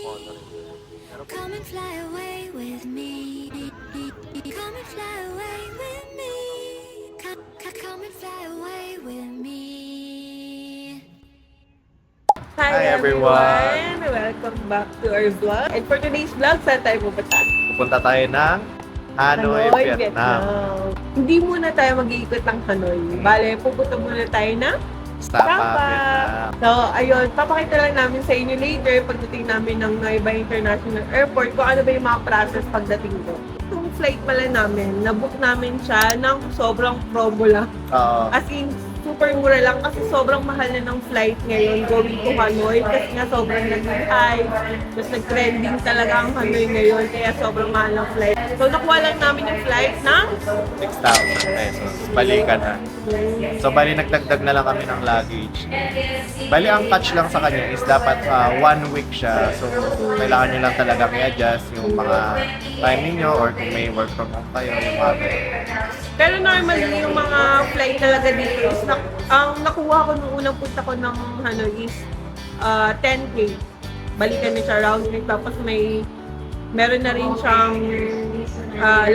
Come and fly away with me. Come and fly away with me. Come and fly away with me. Hi everyone! Welcome back to our vlog. And for today's vlog, saan tayo pupunta? Pupunta tayo ng Hanoi, Vietnam. Hindi muna tayo mag-iikot ng Hanoi. Bale, pupunta muna tayo ng Sapa, Sapa. Vietnam. So, ayun, papakita lang namin sa inyo later pagdating namin ng Nueva International Airport kung ano ba yung mga process pagdating doon. Itong flight pala namin, nabook namin siya ng sobrang promo lang. Oo. As in, super mura lang kasi sobrang mahal na ng flight ngayon going to Hanoi kasi nga sobrang nag-hype. Tapos nag-trending talaga ang Hanoi ngayon kaya sobrang mahal ng flight. So nakuha lang namin yung flight ng 6,000 pesos. Balikan na. So, bali nagdagdag na lang kami ng luggage. Bali, ang catch lang sa kanya is dapat 1 week siya. So, kailangan nyo lang talaga i-adjust yung mga timing nyo or kung may work from home kayo, yung mga Pero normally yung mga flight talaga dito is ang nakuha ko nung unang punta ko ng Hanoi is 10K. Balikan niya siya round trip tapos meron na rin siyang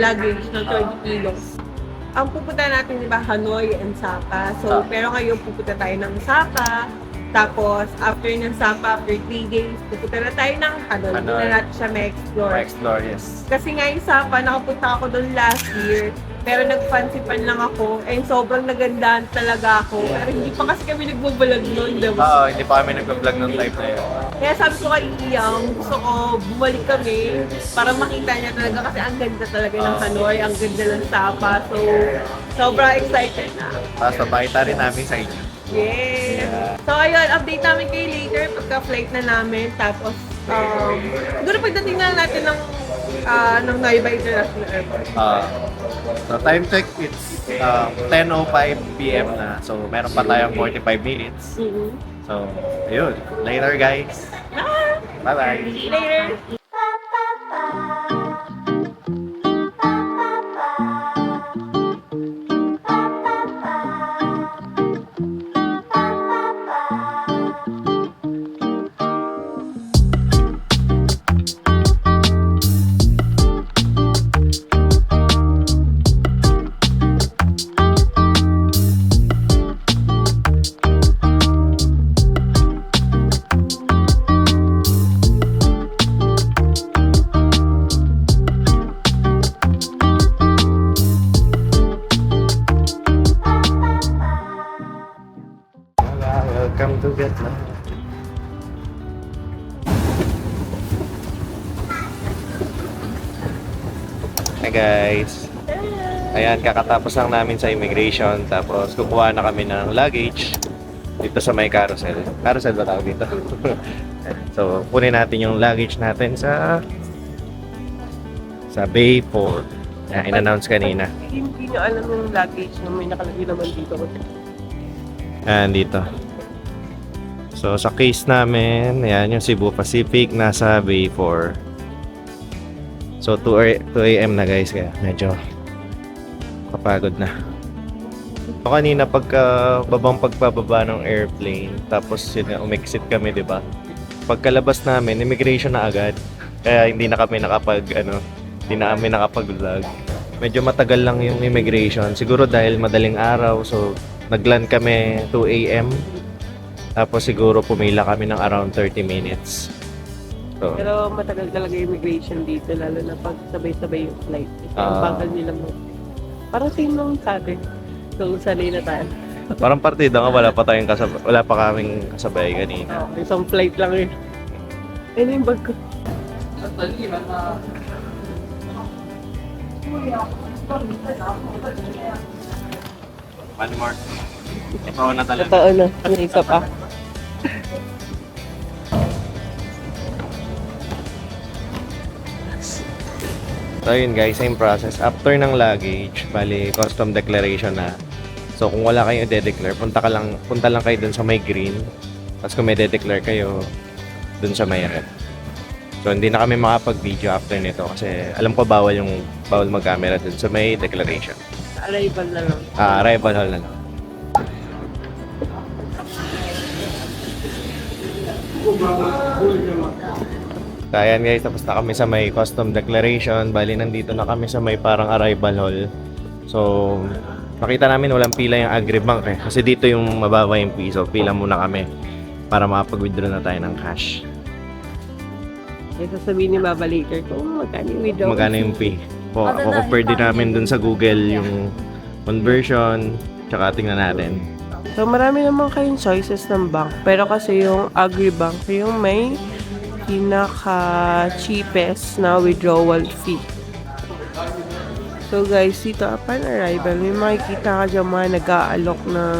luggage na 20 kilos. Ang pupunta natin, di ba, Hanoi and Sapa. So, pero ngayon pupunta tayo ng Sapa. Tapos, after ng Sapa, after 3 days, pupunta na tayo ng Hanoi. Doon na natin siya ma-explore. explore, yes. Kasi nga yung Sapa, nakapunta ako doon last year. Pero nagpansipan lang ako. And sobrang nagandahan talaga ako. Pero hindi pa kasi kami nagbabalag noon, di ba? Oo, hindi pa kami nag-vlog ng live na yun. Kaya sabi ko kay Iyang, gusto ko bumalik kami para makita niya talaga kasi ang ganda talaga ng Hanoi, ang ganda ng Sapa. So, sobrang excited na. Tapos papakita rin namin sa inyo. Yes! So, ayun, update namin kayo later pagka-flight na namin. Tapos, siguro pagdating na natin ng Nueva International Airport. So, time check, it's 10:05 p.m. na. So, meron pa tayong 45 minutes. So, ayun. Later, guys. Bye-bye. See you later! Welcome to Vietnam. Hi guys. Ayan, kakatapos lang namin sa immigration. Tapos kukuha na kami ng luggage dito sa may carousel. Carousel ba tawag dito? So, kunin natin yung luggage natin sa Bay 4. Yan, in-announce kanina. Hindi nyo alam yung luggage na may nakalagay naman dito. Ayan, dito. So, sa case namin, ayan, yung Cebu Pacific, nasa Bay 4. So, 2 a.m. na guys, kaya medyo kapagod na. So, kanina pagbababa ng airplane, tapos yun, umexit kami, di ba? Pagkalabas namin, immigration na agad. Kaya hindi na kami nakapag-vlog. Medyo matagal lang yung immigration. Siguro dahil madaling araw, so nag-land kami 2 a.m. Tapos siguro pumila kami ng around 30 minutes. So, Pero matagal talaga yung immigration dito, lalo na pag sabay-sabay yung flight. Ang bagal nila mo. Parang same lang sa atin. So, sanay na tayo. parang partida nga, wala pa kaming kasabay kanina. Isang flight lang yun. Ayun yung bag ko. Paano, Mark? Ikaw na talaga. Totoo na. May isa pa. So yun guys, same process. After ng luggage, bali custom declaration na. So kung wala kayong i-declare, punta lang kayo dun sa may green. Tapos kung may de-declare kayo, dun sa may red. So hindi na kami makapag-video after nito kasi alam ko bawal mag-camera dun sa may declaration. Arrival na lang. Arrival hall na lang. So, ayan guys, tapos na kami sa may custom declaration. Bali, nandito na kami sa may parang arrival hall. So, nakita namin walang pila yung Agribank eh. Kasi dito yung mababa yung fee. So, pila muna kami para makapag-withdraw na tayo ng cash. May sasabihin ni Baba later kung magkano yung withdraw. Magkano yung fee. Po, ako compare din namin dun sa Google yung conversion. Tsaka tingnan natin. So, marami naman kayong choices ng bank. Pero kasi yung Agribank, yung may pinaka-cheapest na withdrawal fee. So, guys, dito upon arrival, may makikita ka dyan mga nag-aalok ng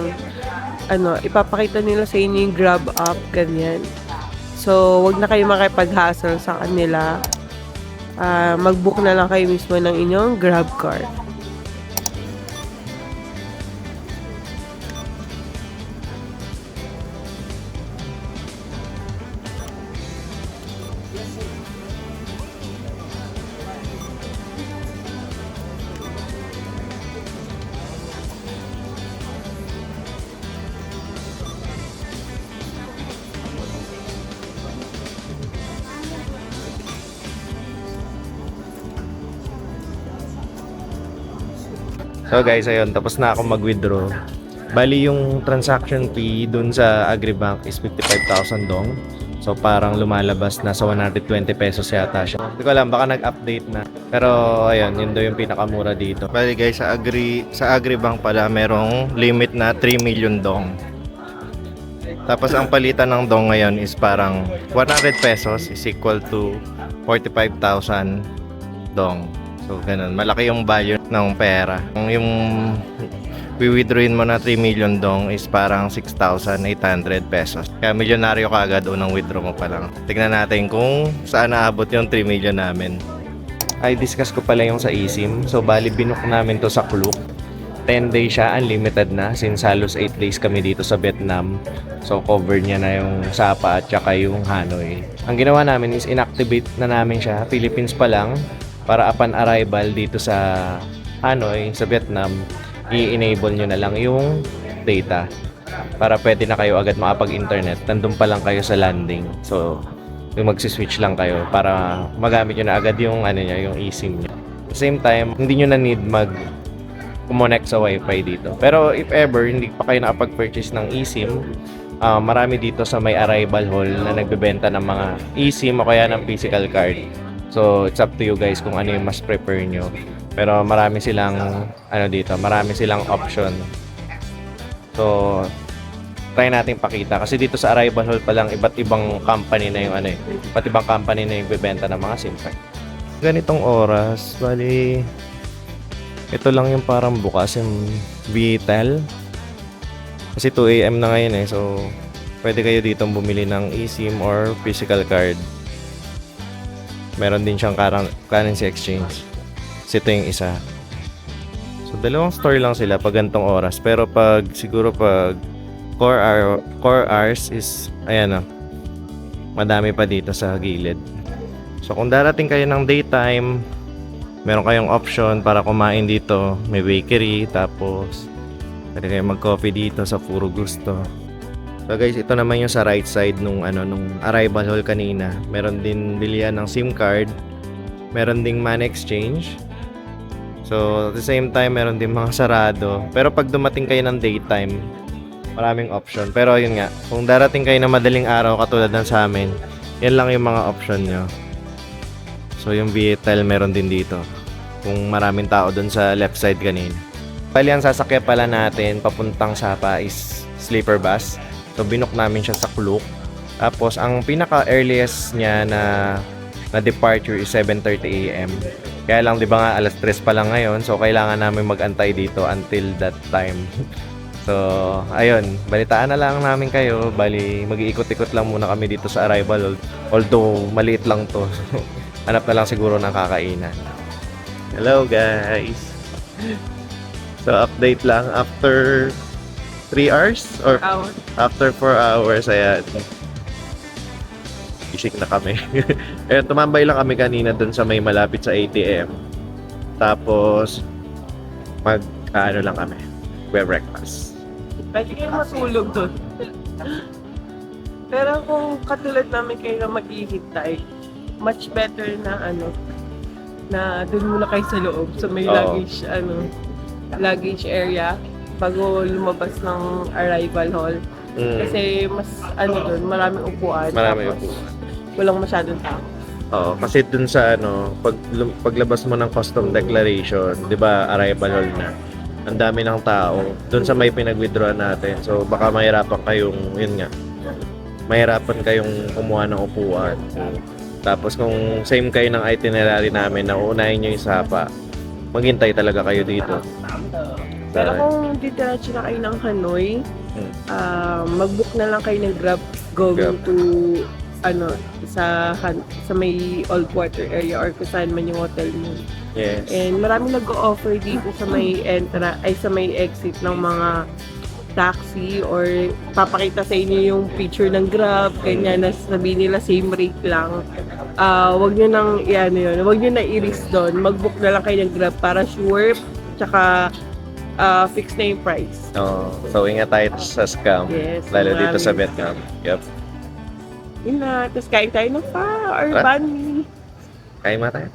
ipapakita nila sa inyo yung grab up, ganyan. So, wag na kayo makipag-hassle sa kanila. Mag-book na lang kayo mismo ng inyong grab card. So guys, ayun, tapos na ako mag-withdraw. Bali yung transaction fee dun sa Agribank is 55,000 dong. So parang lumalabas na sa 120 pesos yata siya. Hindi ko alam, baka nag-update na. Pero ayun, yun daw yung pinakamura dito. Bali guys, sa Agribank pala merong limit na 3 million dong. Tapos ang palitan ng dong ngayon is parang 100 pesos is equal to 45,000 dong. So, ganun. Malaki yung value ng pera. Yung withdrawin mo na 3 million dong is parang 6,800 pesos. Kaya milyonaryo ka agad unang withdraw mo pa lang. Tignan natin kung saan naabot yung 3 million namin. Ay, discuss ko pala yung sa eSIM. So, bali binook namin to sa Klook. 10 days siya, unlimited na. Since halos 8 days kami dito sa Vietnam. So, cover niya na yung Sapa at saka yung Hanoi. Ang ginawa namin is inactivate na namin siya. Philippines pa lang. Para upon arrival dito sa Hanoi, sa Vietnam, i-enable nyo na lang yung data para pwede na kayo agad makapag-internet. Nandun pa lang kayo sa landing. So, yung magsiswitch lang kayo para magamit nyo na agad yung, yung eSIM nyo. At the same time, hindi nyo na need mag-connect sa wifi dito. Pero if ever, hindi pa kayo nakapag-purchase ng eSIM, marami dito sa may arrival hall na nagbebenta ng mga eSIM o kaya ng physical card. So, it's up to you guys kung ano yung mas prefer nyo. Pero marami silang, marami silang option. So, try natin pakita. Kasi dito sa arrival hall pa lang, iba't ibang company na yung iba't ibang company na yung bebenta ng mga SIM card. Ganitong oras, bali, ito lang yung parang bukas, yung Vitel. Kasi 2 AM na ngayon so, pwede kayo dito bumili ng eSIM or physical card. Meron din siyang currency exchange. Kasi ito yung isa. So, dalawang store lang sila pag gantong oras. Pero siguro pag core hours is, madami pa dito sa gilid. So, kung darating kayo ng daytime, meron kayong option para kumain dito. May bakery, tapos pwede kayo mag-coffee dito sa Puro Gusto. So guys, ito naman yung sa right side nung arrival hall kanina. Meron din bilihan ng SIM card. Meron ding money exchange. So at the same time, meron din mga sarado. Pero pag dumating kayo ng daytime, maraming option. Pero yun nga, kung darating kayo na madaling araw katulad ng sa amin, yan lang yung mga option nyo. So yung Vitel meron din dito. Kung maraming tao dun sa left side kanina. Bali ang sasakyan pala natin papuntang Sapa is sleeper bus. So, binook namin siya sa Klook. Tapos, ang pinaka-earliest niya na departure is 7:30 AM. Kaya lang, di ba nga, alas 3 pa lang ngayon. So, kailangan namin mag-antay dito until that time. So, ayun. Balitaan na lang namin kayo. Bali, mag-iikot-ikot lang muna kami dito sa arrival. Although, maliit lang to. Hanap na lang siguro ng kakainan. Hello, guys! So, update lang. After 3 hours or after 4 hours, ayan. Isik na kami. Ayan, tumambay lang kami kanina dun sa may malapit sa ATM. Tapos, lang kami. Breakfast. Pwede kayo matulog doon. Pero kung katulad namin kayo na mag-ihintay, much better na na doon muna kayo sa loob. So may Oo. luggage area bago lumabas ng arrival hall. Kasi mas doon, maraming upuan. Marami tapos upuan. Walang masyadong tao. Oo, kasi dun sa paglabas mo ng custom declaration, 'di ba, arrival hall na. Ang dami ng tao dun sa may pinag-withdraw natin. So baka mahirapan kayong kumuha ng upuan. Tapos kung same kayo ng itinerary namin na uunahin nyo yung sapa, maghintay talaga kayo dito. Pero kung didiretso na kayo ng Hanoi, mag-book na lang kayo ng Grab going Grab. to sa may Old Quarter area or kung saan man yung hotel mo. Yes. And maraming nag-o-offer dito sa may sa may exit ng mga taxi or papakita sa inyo yung picture ng Grab, ganyan na sabihin nila same rate lang. Wag nyo nang wag nyo na i-risk doon. Mag-book na lang kayo ng Grab para sure, tsaka fix na yung price. So ingat tayo sa scam, Yes, lalo dito sa marami. Vietnam. Yep. Yun na, tapos kain tayo ng or Tara. banh mi. Kain mo tayo.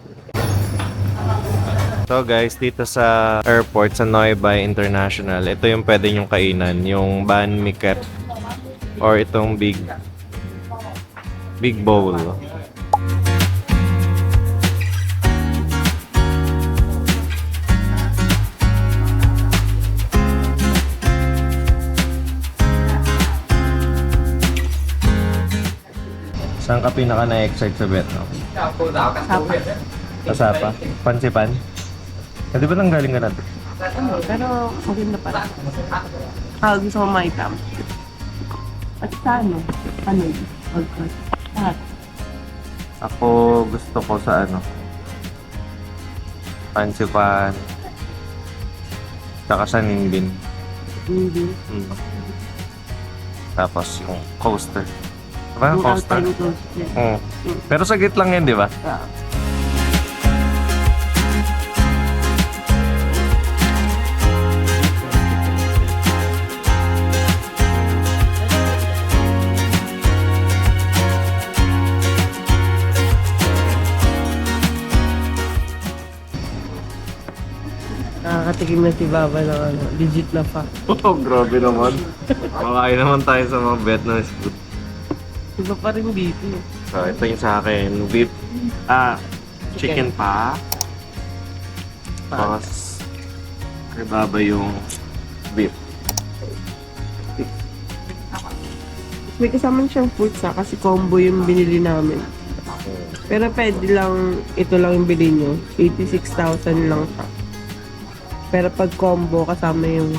So guys, dito sa airport sa Noi Bai International, ito yung pwede nyong kainan, yung banh mi ket or itong big bowl. Saan ka pinaka na-excite sa Vietnam? Sa Sapa? Pansipan? Di ba nanggaling ka natin? Pero maganda pa rin. Gusto ko maitam. At sa Hanoi? Lahat. Ako gusto ko sa Pansipan. Tsaka sa Ninh Hindi. Tapos yung coaster. Diba yung Yung coaster? Alpine Coaster. Pero saglit lang yun, di ba? Nakakatikim na si Baba ng legit na pa. Oh, grabe naman. Makain naman tayo sa mga Vietnamese food. Iba pa rin dito. So, ito yung sa akin. Beef. Chicken pa. Tapos, kay Baba yung beef. May kasama siyang fruits kasi combo yung binili namin. Pero pwede lang, ito lang yung bili nyo. 86,000 lang siya. Pero pag combo, kasama yung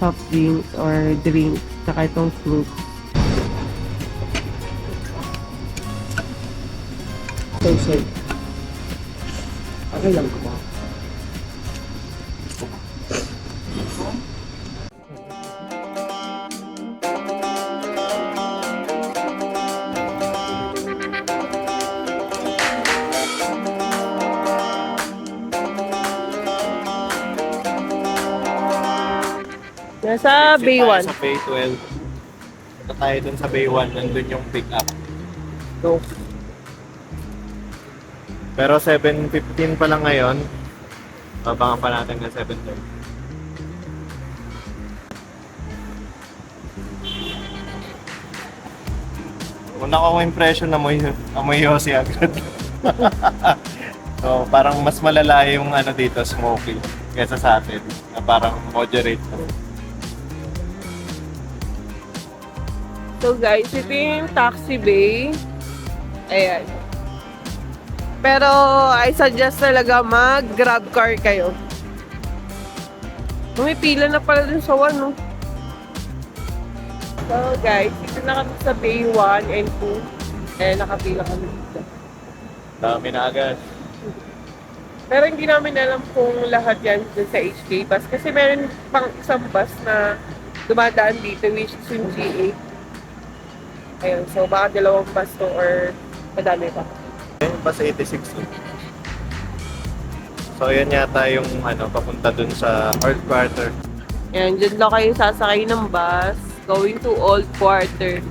soft drinks or drink, saka itong fruit. So. Okay lang ko ba? Nasa Bay 1. Sa Bay 12. Punta tayo dun sa Bay 1. Nandun yung pick up. So, Pero 7:15 pa lang ngayon. Babangan pa natin ng 7:30. Una ko impression na amoy Yossi agad. So, parang mas malala yung dito, smoky, kaysa sa atin. Na parang moderate. So guys, ito yung taxi bay. Ayan. Pero I suggest talaga mag-grab car kayo. May pila na pala dun sa 1, no? So guys, dito na kami sa Bay 1 and 2. Eh, nakapila kami dito. Dami na agad. Pero hindi namin alam kung lahat yan dun sa HK bus. Kasi meron pang isang bus na dumadaan dito, which is yung GA. Ayun, so baka dalawang bus to or madami pa. Bus 86. So, yan yata yung papunta dun sa Old Quarter. Yan, dyan lang kayo sasakay ng bus going to Old Quarter.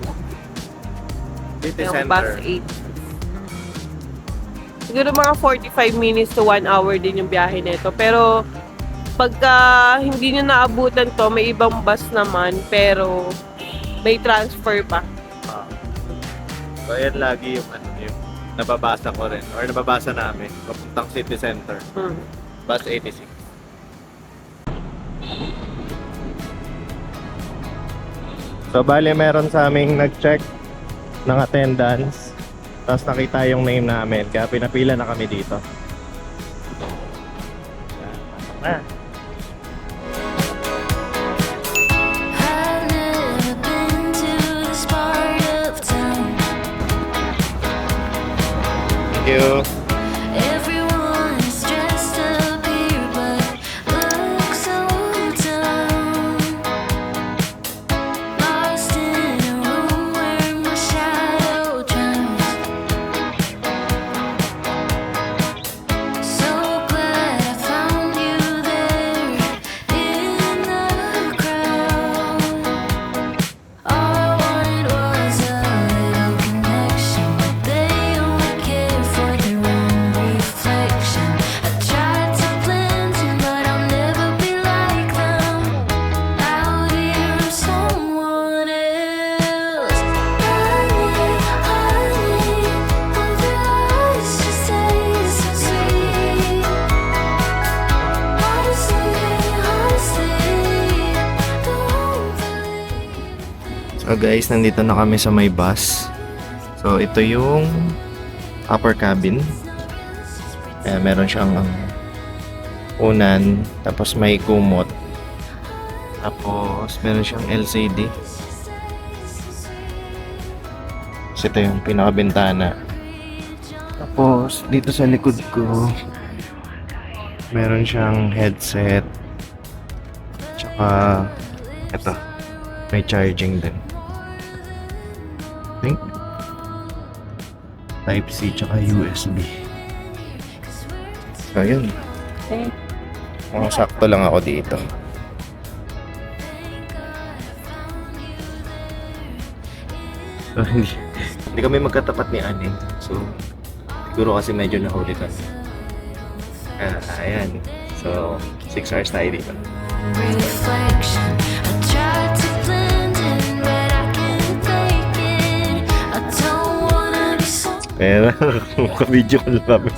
City Yung Center. bus 8. Siguro mga 45 minutes to 1 hour din yung biyahe nito. Pero pagka hindi nyo naabutan to, may ibang bus naman, pero may transfer pa. So, ayan lagi yung ano, yung nababasa ko rin or nababasa namin papuntang City Center. Bus 86. So, bali meron sa aming nag-check ng attendance. Tapos nakita yung name namin. Kaya pinapila na kami dito. Ah. I've never been to this part of town. Thank you. Everyone is dressed up here, but looks so dumb. Lost in a room where my shadow drowns. So glad I found you there in the crowd. All I wanted was a little connection, but they only care for their own reflection. I tried to blend in, but I'll never be like them. Out here, I'm someone else. Honey, all the eyes just taste so sweet. Honestly, don't believe. So guys, nandito na kami sa may bus. So ito yung upper cabin. Meron siyang unan, tapos may kumot. Tapos meron siyang LCD. So ito yung pinakabintana. Tapos dito sa likod ko, meron siyang headset. Tsaka ito, may charging din. I think Type-C tsaka USB. So yun. Sakto lang ako dito. So, hindi kami magkatapat ni Aning. So, siguro kasi medyo nahuli kami. Ayan. So, 6 hours tayo dito. Reflection. I tried to blend in, but I can't fake it. I don't wanna be so. Pero, ka-video ko lang kami.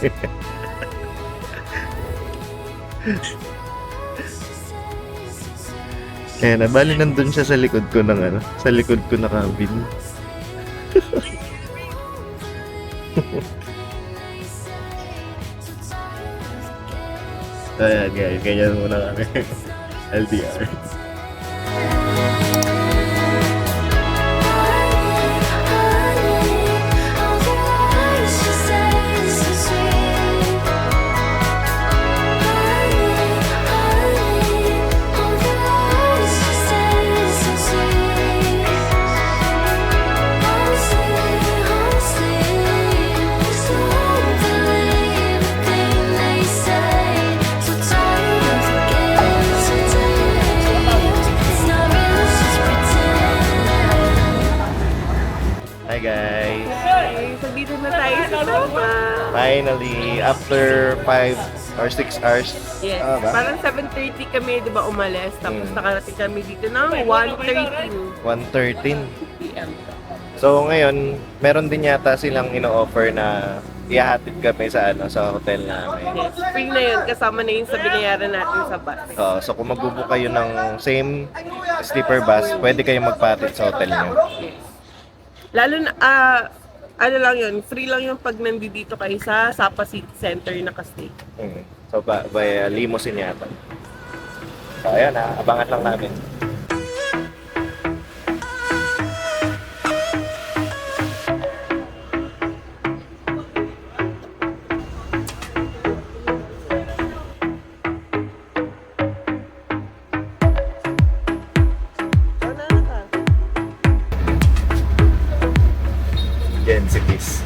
Kaya nabali nandun siya sa likod ko ng sa likod ko na cabin. Ayan guys, ganyan muna kami. LDR. Hi guys! Okay, so dito na tayo sa Tama. Finally, after 5 or 6 hours. Yes, Ba? parang 7:30 kami, di ba, umalis. Tapos nakarating kami dito ng 1:13 1:13. p.m. So ngayon, meron din yata silang ino-offer na ihahatid kami sa sa hotel namin. Yes, free na yun. Kasama na yun sa binayaran natin sa bus. So kung magbubook kayo ng same sleeper bus, pwede kayong magpahatid sa hotel nyo. Yes. Lalo na, ano lang yun, free lang yung pag nandito kayo sa Sapa City Center nakastay. So by limousine yata. So ayan abangan lang namin. Densities.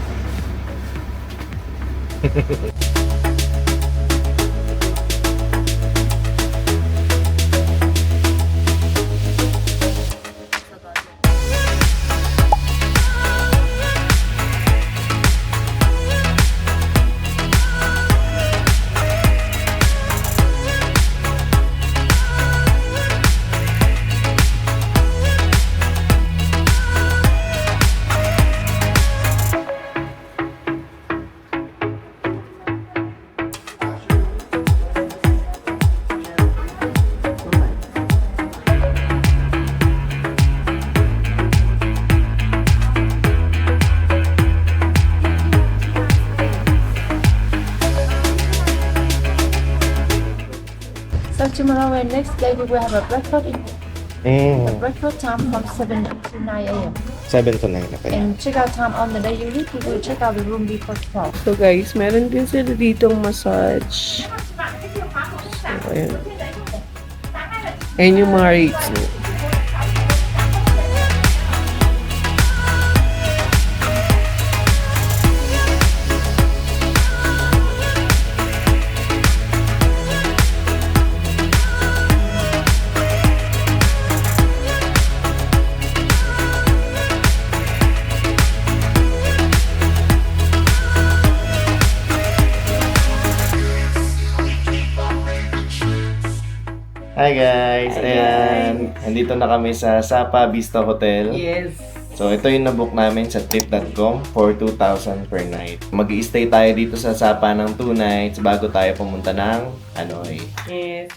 tomorrow and next day we will have a breakfast. Mm. Breakfast time from 7 to 9 a.m. 7 to 9 na kaya. And check out time on the day you leave, we will check out the room before 12. So guys, meron din sila ditong massage. So, ayan. Ayan yung mga rates mo. Hi guys! Ayan, nandito na kami sa Sapa Vista Hotel. Yes. So ito yung nabook namin sa trip.com for 2,000 per night. Mag-i-stay tayo dito sa Sapa ng 2 nights bago tayo pumunta ng Hanoi. Yes.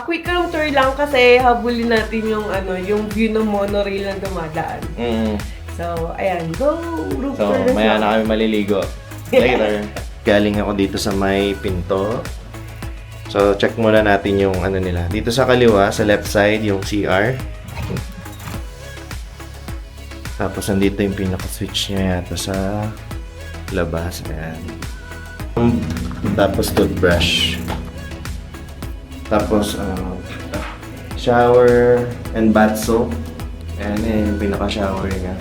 Quick room tour lang kasi habulin natin yung yung view ng monorail na dumadaan. Mm. So, ayan. Go! Room So tour maya na kami maliligo. Later. Galing ako dito sa may pinto. So check muna natin yung ano nila. Dito sa kaliwa, sa left side, yung CR. Tapos nandito yung pinaka-switch niya yata sa labas. Ayan. Tapos toothbrush. Tapos shower and bath soap. Ayan, yan yung pinaka-shower niya.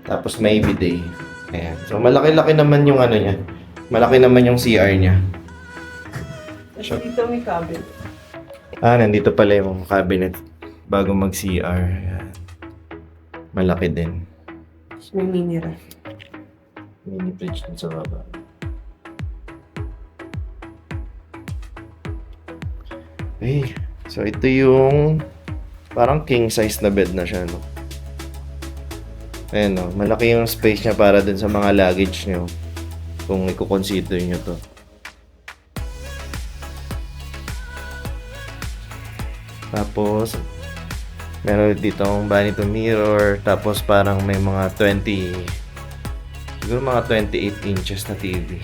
Tapos may bidet. Ayan. So malaki-laki naman yung ano niya. Malaki naman yung CR niya. Tapos dito may cabinet. Nandito pala yung cabinet bago mag-CR. Ayan. Malaki din. Tapos may mini ref. Mini fridge dun sa baba. Okay. So ito yung parang king size na bed na siya, no? Ayan, no? Malaki yung space niya para dun sa mga luggage niyo. Kung i-consider nyo to. Tapos, meron dito ang vanity mirror. Tapos parang may mga 20, siguro mga 28 inches na TV.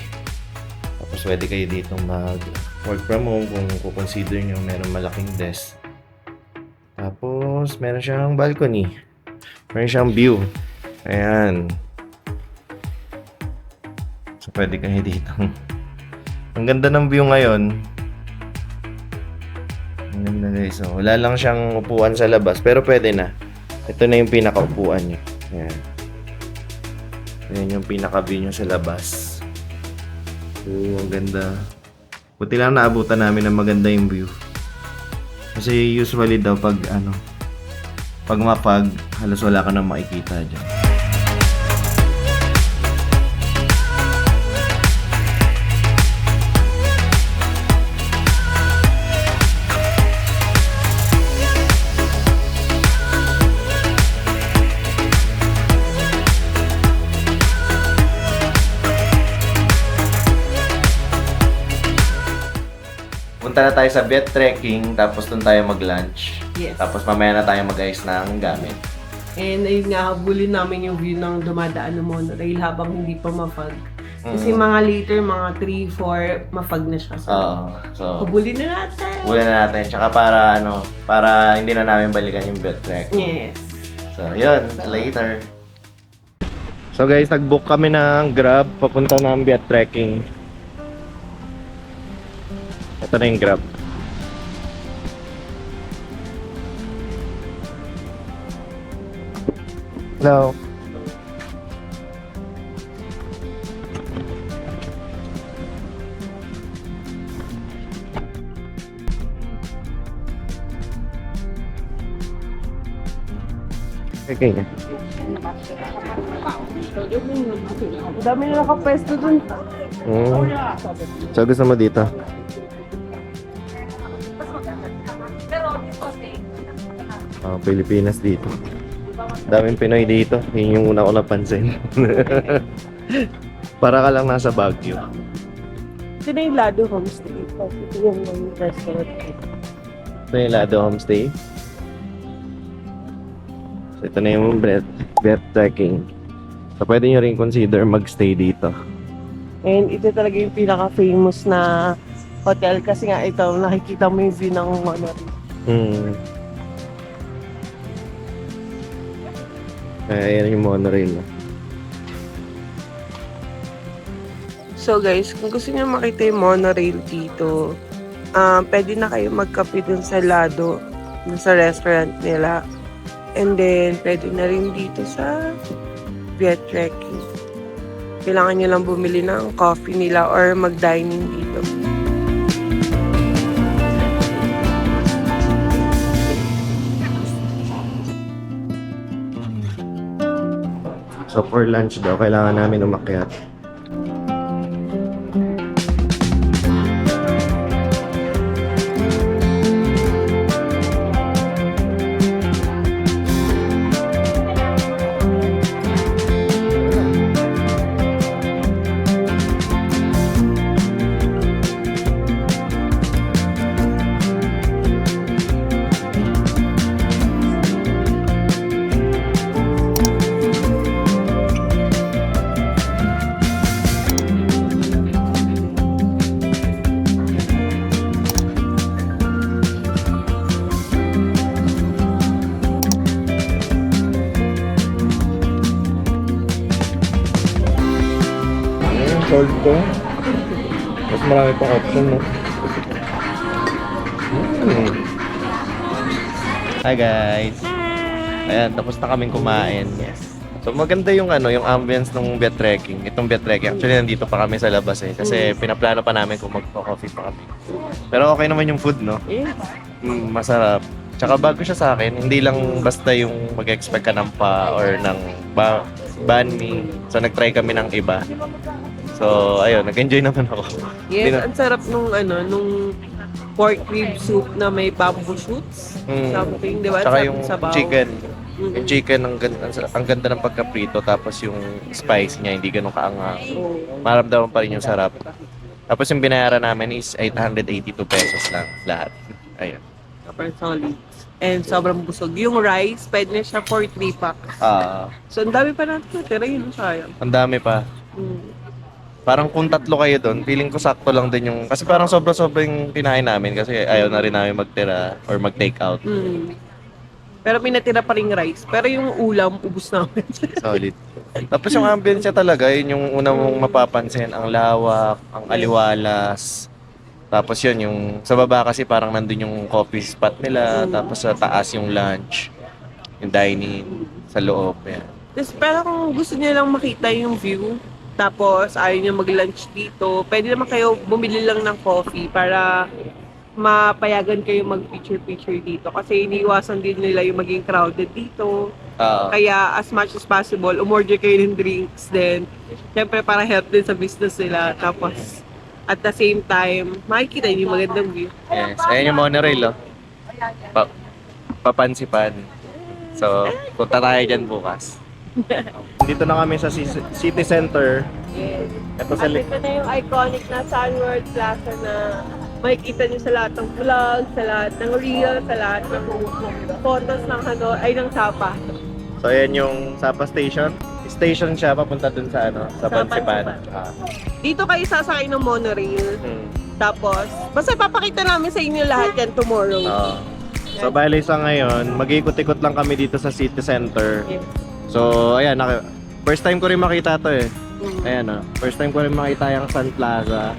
Tapos pwede kayo dito mag-work from home kung i-consider nyo meron malaking desk. Tapos, meron siyang balcony. Meron siyang view. Ayan. So, pwede kayo dito. Ang ganda ng view ngayon. Ang ganda guys. So, wala lang siyang upuan sa labas. Pero pwede na. Ito na yung pinaka-upuan niya. Ayan. Ayan yung pinaka-view niya sa labas. So, ang ganda. Buti lang naabutan namin na maganda yung view. Kasi usually daw pag mapag, halos wala ka nang makikita dyan. Punta na tayo sa bed trekking, tapos doon tayo mag-lunch. Yes. Tapos mamaya na tayo mag-ayos ng gamit. And ayun nga, habulin namin yung view ng dumadaan ng monorail habang hindi pa mafag. Kasi mga later, mga 3, 4, mafag na siya. So, So, habulin na natin! huli na natin. Tsaka para hindi na namin balikan yung bed trek. Yes. So, yun. Later. So guys, nag-book kami ng Grab papunta ng bed trekking. Ito na yung Grab. Hello. Okay. Ang dami na nakapwesto dun. So gusto mo dito? Pilipinas dito. Daming Pinoy dito. Yun yung una ko napansin. Para ka lang nasa Baguio. Ito na yung Lado Homestay. Ito yung restaurant. Ito yung Lado Homestay. So ito na yung bed trekking. So pwede nyo rin consider magstay dito. And ito talaga yung pinaka-famous na hotel kasi nga ito, nakikita mo yung view ng monorail. Ayan yung monorail. So guys, kung gusto niyo makita yung monorail dito, pwede na kayo magkape dun sa Lado, dun sa restaurant nila. And then, pwede na rin dito sa Viet Trekking. Kailangan nyo lang bumili ng coffee nila or mag-dining dito. So for lunch daw, kailangan namin umakyat. Sold ko. Mas marami pang option, no? Hi guys! Ayan, tapos na kaming kumain. So maganda yung yung ambience ng Viet Trekking. Itong Viet Trekking. Actually, nandito pa kami sa labas eh. Kasi pinaplano pa namin kung magpo-coffee pa kami. Pero okay naman yung food, no? Yes. Masarap. Tsaka bago siya sa akin, hindi lang basta yung mag-expect ka ng pa or ng banh mi. So nag-try kami ng iba. So, ayun, nag-enjoy naman ako. Yes, ang sarap nung pork rib soup na may bamboo shoots. Something, di ba? Tsaka Sarap yung sabaw. chicken. Yung chicken, ang ganda ng pagkaprito. Tapos yung spice niya, hindi ganun kaanghang. Maramdaman pa rin yung sarap. Tapos yung binayaran namin is 882 pesos lang lahat. Ayun. Super solid. And sobrang busog. Yung rice, pwede na siya for 3 packs. So, ang dami pa natin natira yun. Sayang. Ang dami pa. Parang kung 3 kayo doon, feeling ko sakto lang din yung... Kasi parang sobra-sobra yung kinain namin kasi ayaw na rin namin magtira or mag-take out. Pero may natira pa ring rice. Pero yung ulam, ubus namin. Solid. Tapos yung ambience niya talaga, yun yung una mong mapapansin. Ang lawak, ang aliwalas. Tapos yun, yung sa baba kasi parang nandun yung coffee spot nila. Tapos sa taas yung lunch, yung dining, sa loob. Yan. Tapos, pero kung gusto niyo lang makita yung view, tapos ayaw niyo mag-lunch dito, pwede naman kayo bumili lang ng coffee para mapayagan kayo mag-picture-picture dito. Kasi iniiwasan din nila yung maging crowded dito. Kaya as much as possible, umorder kayo ng drinks din. Siyempre para help din sa business nila. Tapos at the same time, makikita niyo yung magandang view. Yes. Ayan yung monorail, oh. Papansipan. So, punta tayo dyan bukas. Dito na kami sa city center. Yes. Ito At ito na yung iconic na Sunworld Plaza na makikita niyo sa lahat ng vlog, sa lahat ng reel, sa lahat ng photos ng ng Sapa. So, ayan yung Sapa Station. Station siya papunta dun sa sa Pansipan. Dito kayo sasakay ng monorail. Tapos, basta papakita namin sa inyo lahat yan tomorrow. So, bali sa ngayon, mag-ikot-ikot lang kami dito sa city center. Yes. So, ayan, first time ko rin makita to eh. Ayan first time ko rin makita yung Sun Plaza.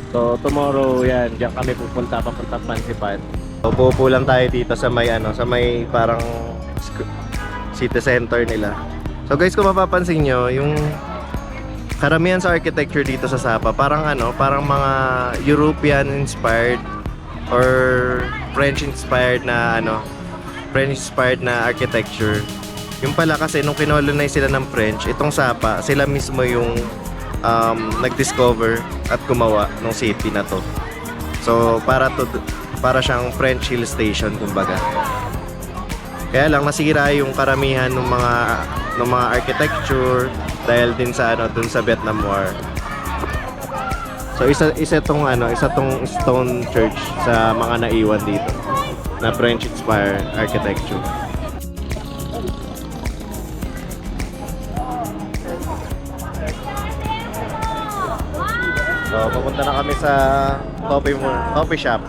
So, tomorrow, yan, diyan kami papunta Pansipan. So, pupo lang tayo dito sa may sa may parang city center nila. So guys, kung mapapansin nyo, yung karamihan sa architecture dito sa Sapa, parang parang mga European inspired or French inspired na architecture. Yung pala kasi nung kinolonize sila ng French, itong Sapa, sila mismo yung nag-discover at gumawa ng city na to. So para siyang French hill station kumbaga. Kaya lang nasira yung karamihan ng mga architecture dahil din sa dun sa Vietnam War. So isa tong stone church sa mga naiwan dito na French inspired architecture. So, pupunta na kami sa coffee shop.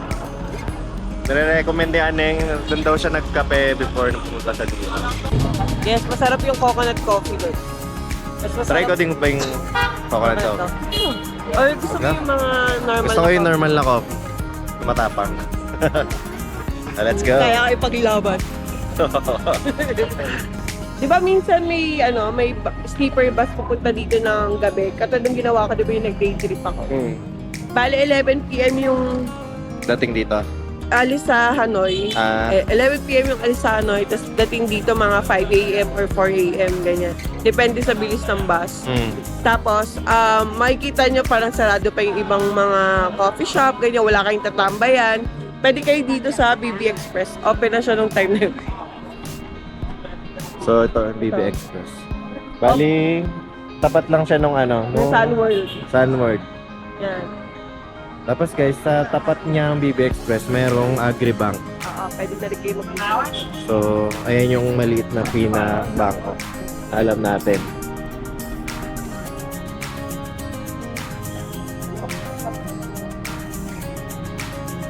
Nire-recommend ni Aneng, doon daw siya nagkape before pumunta sa dito. Yes, masarap yung coconut coffee doon. Mas masarap. Try ko din ba yung coconut coffee? Or gusto ko yung mga normal Gusto ko yung na normal na coffee. Matapang. Let's go. Kaya ipaglaban. Di ba minsan may sleeper bus pupunta dito ng gabi? Katulad ng ginawa ko, di ba yung nag-day trip ako? Bale, 11 p.m. yung Dating dito. alis sa Hanoi. 11 p.m. yung alis sa Hanoi, tapos dating dito mga 5 a.m. or 4 a.m. ganyan. Depende sa bilis ng bus. Tapos, makikita nyo parang sarado pa yung ibang mga coffee shop, ganyan, wala kayong tatambayan. Pwede kayo dito sa BB Express. Open na siya nung time na yun. So, ito ang BB Express. Bali, tapat lang siya nung Yung Sunworld. Sunward. Yan. Tapos guys, sa tapat niya ang BB Express, merong Agribank. Oo, pwede na rin kayo mag-ito. So, ayan yung maliit na bangko. Alam natin.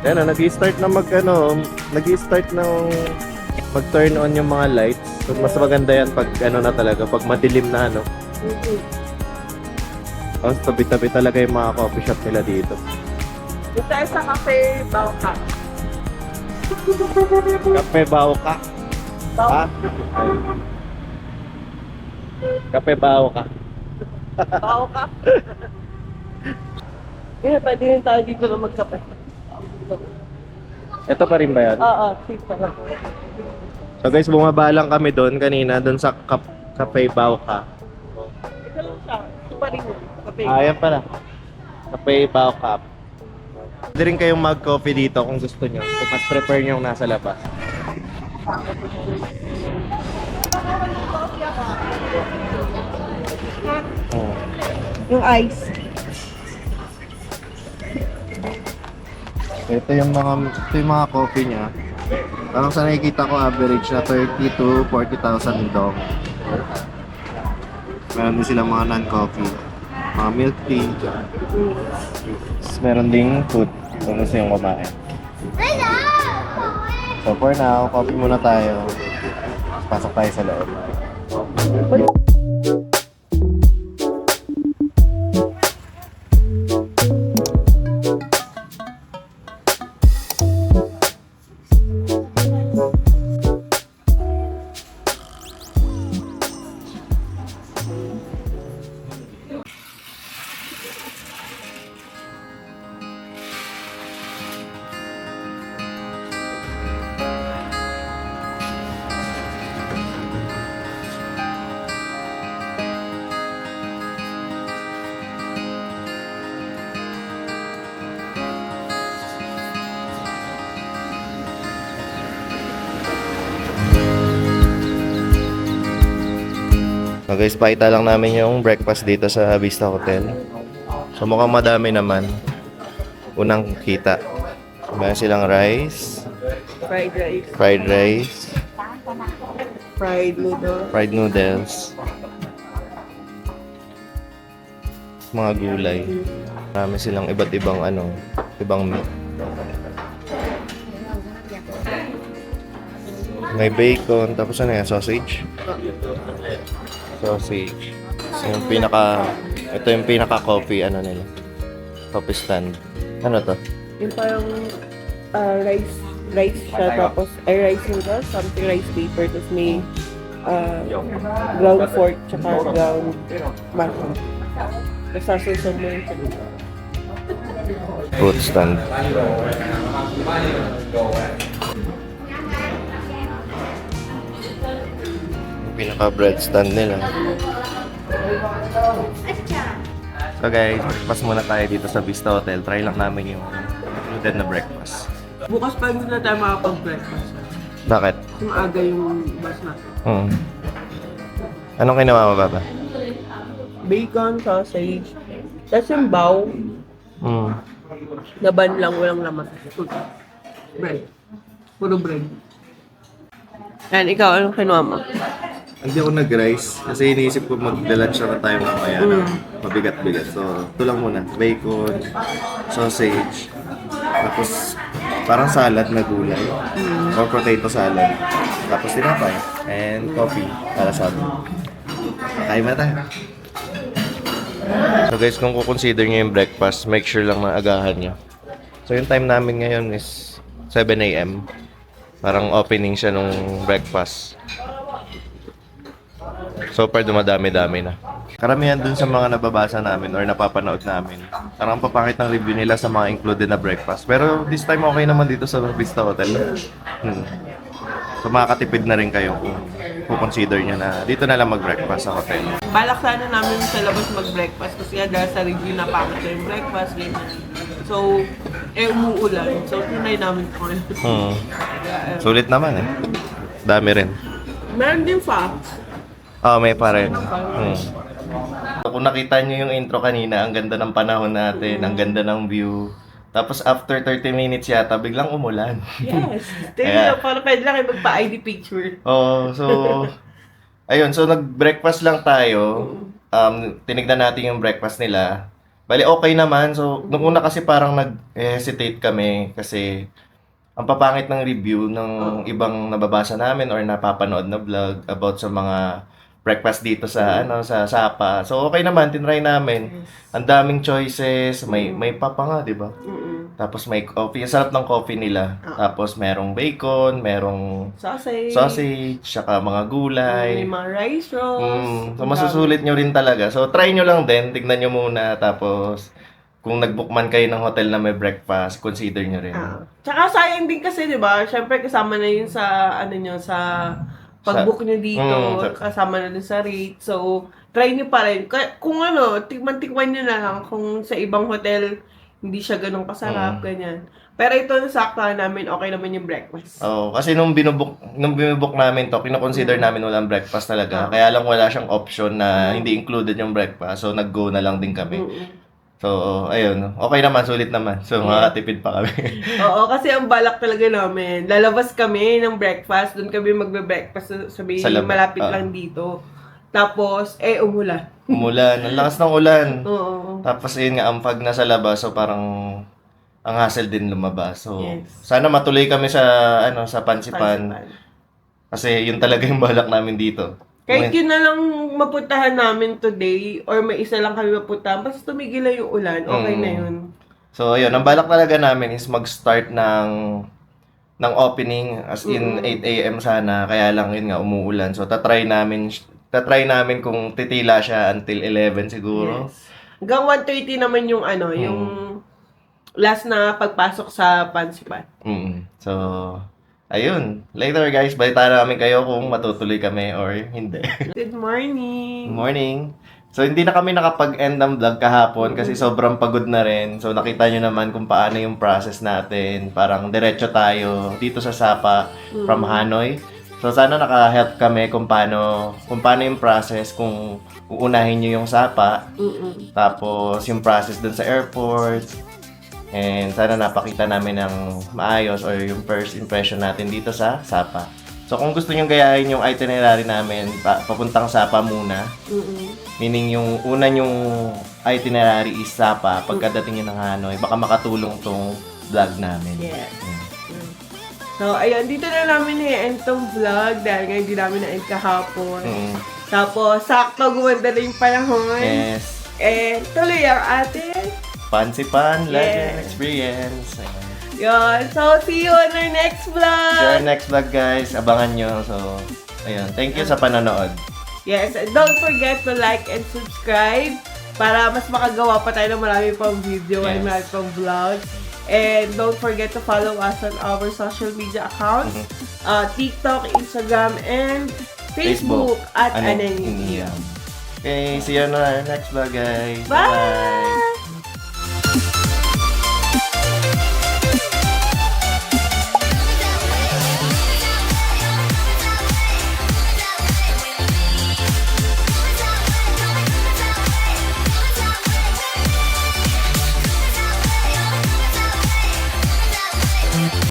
Ayan na, nag-i-start na nag-i-start ng mag-turn on yung mga lights. So, mas maganda yan pag na talaga, pag madilim na Tapos tabi-tabi talaga yung mga coffee shop nila dito. Yung tayo sa Cafe Bauka. Kape Bauka. Ha? Kape Bauka. Bauka. Kaya pwede rin tayo dito na magkape. Ito pa rin ba yan? Oo, safe pa lang. So guys, bumaba lang kami doon kanina, doon sa Cafe Bauka. Ito lang siya. Ito pa rin yun. Kape. Ayan pala. Cafe Bauka. Pwede rin kayong mag-coffee dito kung gusto nyo. Kung mas prefer nyo yung nasa labas. Oh. Yung ice. Ito yung mga coffee niya. Parang sa nakikita ko average na 30 to 40,000 dong. Meron din silang mga non-coffee. Mga milk tea. Tapos meron ding food kung gusto yung kumain. So for now, coffee muna tayo. Pasok tayo sa loob. So guys, pakita lang namin yung breakfast dito sa Vista Hotel. So mukhang madami naman. Unang kita. Meron silang rice, Fried rice. fried rice, Fried noodle. fried noodles, mga gulay. Marami silang iba't ibang ibang meat. May bacon, tapos sausage. Sausage. So, ito yung pinaka-coffee, nila. Coffee stand. Ano to? Yung parang rice siya, tapos rice noodles, something rice paper, tapos may ground pork, tsaka ground mushroom. Tapos sasusan mo yung salusan. Fruit stand. Pinaka-bread stand nila. So guys, breakfast muna tayo dito sa Vista Hotel. Try lang namin yung included na breakfast. Bukas pa rin na tayo makapag-breakfast. Bakit? Maaga yung bus natin. Anong kinawa mo, Baba? Bacon, sausage, tapos yung bao, laban lang, walang laman. Bread. Puro bread. Yan, ikaw, anong kinuha mo? Hindi ako nag-rice kasi iniisip ko mag-lunch na tayo mamaya na mabigat-bigat. So, ito lang muna. Bacon, sausage, Tapos, parang salad na gulay. Or potato salad. Tapos, tinapay. And coffee para sa amin. Kain na tayo. So guys, kung kukonsider nyo yung breakfast, make sure lang na agahan nyo. So yung time namin ngayon is 7 a.m. Parang opening siya nung breakfast. So far, dumadami-dami na. Karamihan dun sa mga nababasa namin or napapanood namin, parang papakit ng review nila sa mga included na breakfast. Pero this time okay naman dito sa Vista Hotel. So makakatipid na rin kayo kung consider nyo na dito na lang mag-breakfast sa hotel. Balak sana namin sa labas mag-breakfast kasi dahil sa review na pakit na yung breakfast, ganyan. So, umuulan. So, tinay namin po. Sulit naman eh. Dami rin. Meron din facts. May pa rin. Kung nakita nyo yung intro kanina, ang ganda ng panahon natin, ang ganda ng view. Tapos after 30 minutes yata, biglang umulan. Yes. Tingnan lang, para pwede lang kayo magpa-ID picture. So, ayun, so nag-breakfast lang tayo. Tinignan natin yung breakfast nila. Bali, okay naman. So, nung una kasi parang nag-hesitate kami kasi ang papangit ng review ng ibang nababasa namin or napapanood na vlog about sa mga breakfast dito sa sa Sapa. So okay naman, tinry namin. Ang daming choices, may papa nga, 'di ba? Tapos may coffee, ang sarap ng coffee nila. Tapos merong bacon, merong sausage, saka mga gulay. May mga rice rolls. So masusulit nyo rin talaga. So try nyo lang din, tignan nyo muna. Tapos kung nag-book man kayo ng hotel na may breakfast, consider nyo rin. Tsaka sayang din kasi, 'di ba? Syempre kasama na 'yun sa sa pag-book nyo dito, kasama na din sa rate. So, try nyo pa rin. Kung tikman-tikman nyo na lang kung sa ibang hotel, hindi siya ganun kasarap, ganyan. Pero ito, nasaktahan namin, okay naman yung breakfast. Kasi nung binobook namin to, kinoconsider namin walang breakfast talaga. Kaya lang wala siyang option na hindi included yung breakfast. So, nag-go na lang din kami. So, ayun. Okay naman, sulit naman. So, makakatipid pa kami. Oo, kasi ang balak talaga namin. Lalabas kami ng breakfast. Doon kami magbe-breakfast. Sabihin, malapit lang dito. Tapos, umulan. Umulan. Ang lakas ng ulan. Oo. Tapos, yun nga, ang pag nasa labas, so parang ang hassle din lumabas. So, sana matuloy kami sa Pansipan. Kasi yun talaga yung balak namin dito. Kahit yun na lang mapuntahan namin today or may isa lang kami mapuntahan, basta tumigil lang yung ulan, okay na yun. So, ayun, ang balak talaga namin is mag-start ng opening as in 8 a.m. sana, kaya lang yun nga, umuulan. So, tatry namin kung titila siya until 11 siguro. Yes. Hanggang 1:30 naman yung yung last na pagpasok sa Pansipan. So, ayun. Later guys, balitaan namin kayo kung matutuloy kami or hindi. Good morning! Good morning! So, hindi na kami nakapag-end ng vlog kahapon kasi sobrang pagod na rin. So, nakita nyo naman kung paano yung process natin. Parang diretso tayo dito sa Sapa from Hanoi. So, sana naka-help kami kung paano yung process, kung uunahin nyo yung Sapa. Tapos, yung process dun sa airport. And sana napakita namin ng maayos or yung first impression natin dito sa Sapa. So kung gusto nyo gayahin yung itinerary namin, papuntang Sapa muna. Meaning yung una yung itinerary is Sapa, pagkadating nyo ng Hanoi, baka makatulong tong vlog namin. Yes. So ayun, dito na namin i-end tong vlog dahil ngayon di namin na-end kahapon. Tapos sakto gumanda na yung panahon. Yes. And tuloy ang ating Pansipan Legend Experience. Yun. So, see you on our next vlog. See you on our next vlog, guys. Abangan nyo. So, ayun. Thank you sa panonood. Yes. And don't forget to like and subscribe para mas makagawa pa tayo ng marami pang video and marami pang vlog. And don't forget to follow us on our social media accounts. TikTok, Instagram, and Facebook at Ananiam. Okay, see you on our next vlog, guys. Bye!